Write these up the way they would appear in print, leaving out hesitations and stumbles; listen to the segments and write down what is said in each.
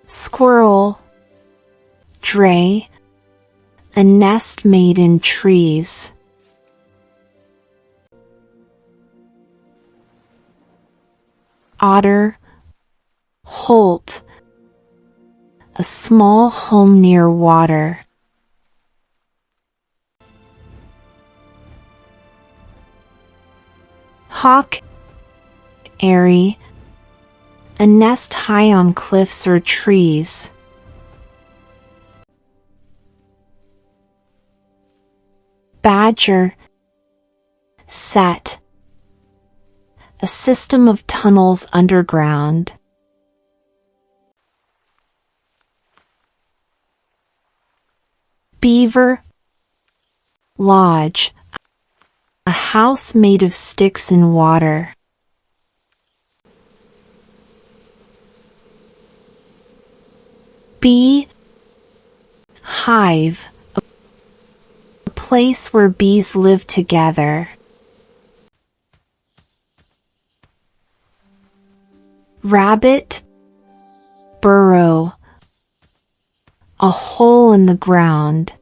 Squirrel. Drey. A nest made in trees. Otter. Holt. A small home near water. Hawk. Eyrie. A nest high on cliffs or trees. Badger. Set. A system of tunnels underground. Beaver. Lodge. A house made of sticks in water. Bee. Hive. A place where bees live together. Rabbit. Burrow. A hole in the ground.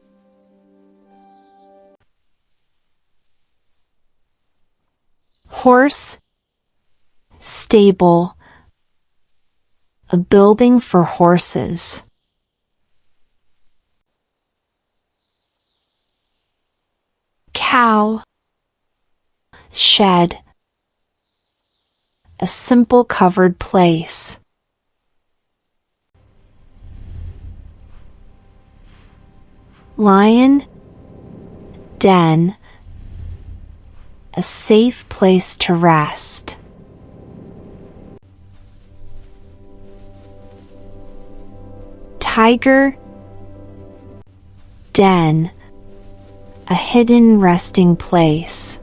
Horse. Stable. A building for horses. Cow. Shed. A simple covered place. Lion. Den. A safe place to rest. Tiger. Den. A hidden resting place.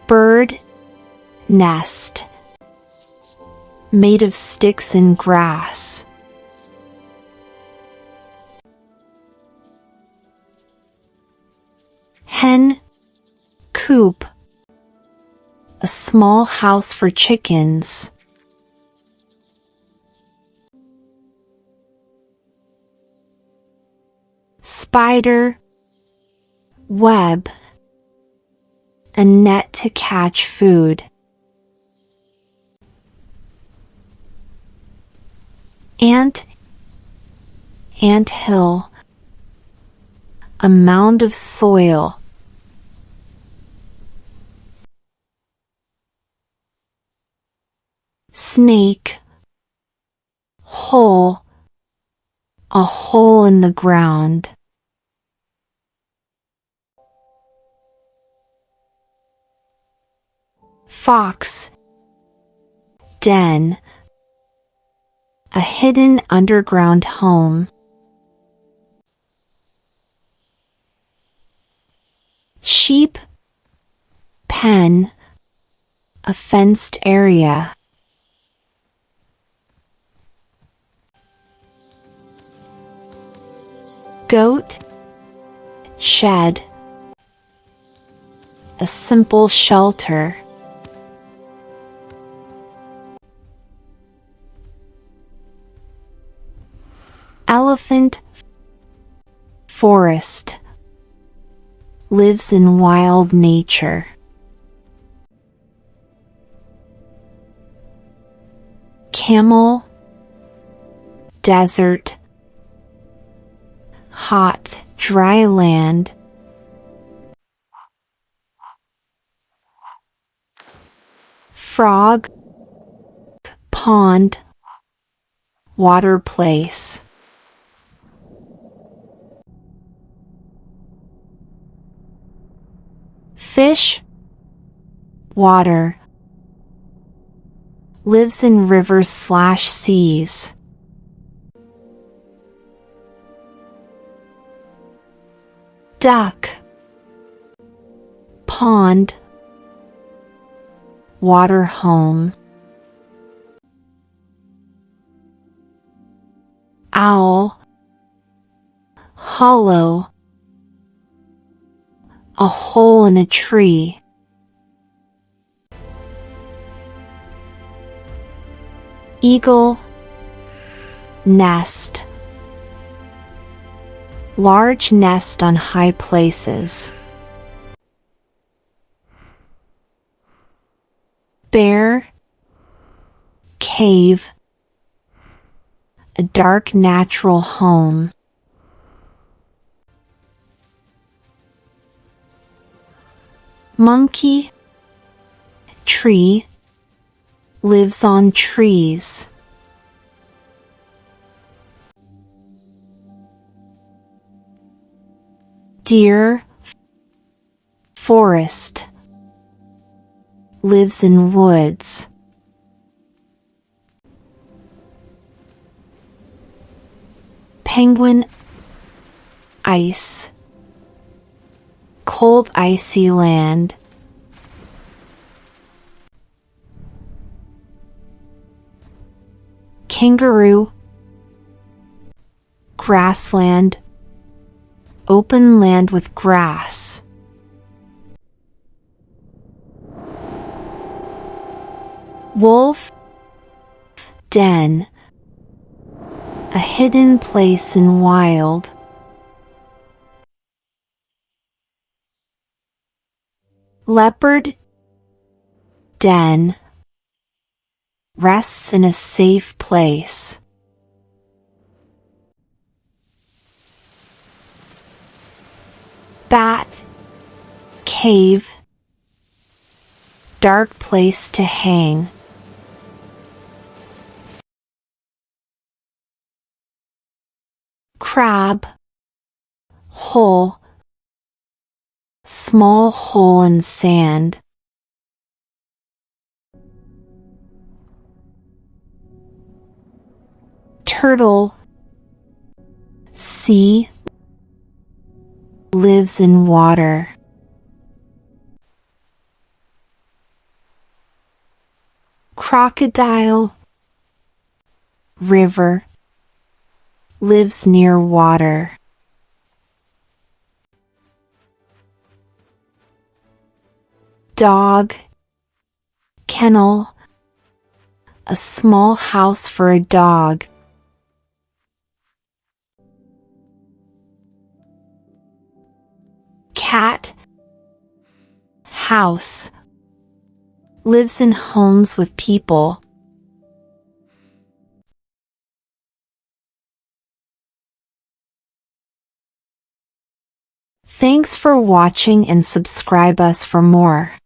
Bird. Nest. Made of sticks and grass. Hen. Coop. A small house for chickens. Spider. Web. A net to catch food. Ant. Anthill. A mound of soil. Snake. Hole. A hole in the ground. Fox. Den. A hidden underground home. Sheep. Pen. A fenced area. Goat. Shed. A simple shelter. Elephant. Forest. Lives in wild nature. Camel. Desert. Hot, dry land. Frog. Pond. Water place. Fish. Water. Lives in rivers/seas. Duck. Pond. Water home. Owl. Hollow. A hole in a tree. Eagle, nest. Large nest on high places. Bear, cave. A dark natural home. Monkey, tree. Lives on trees. Deer, forest. Lives in woods. Penguin, ice. Cold icy land. Kangaroo, grassland. Open land with grass. Wolf, den. A hidden place in wild. Leopard, den. Rests in a safe place. Bat, cave. Dark place to hang. Crab, hole. Small hole in sand. Turtle, sea. Lives in water. Crocodile, river. Lives near water. Dog, kennel. A small house for a dog. Cat, house. Lives in homes with people. Thanks for watching and subscribe us for more.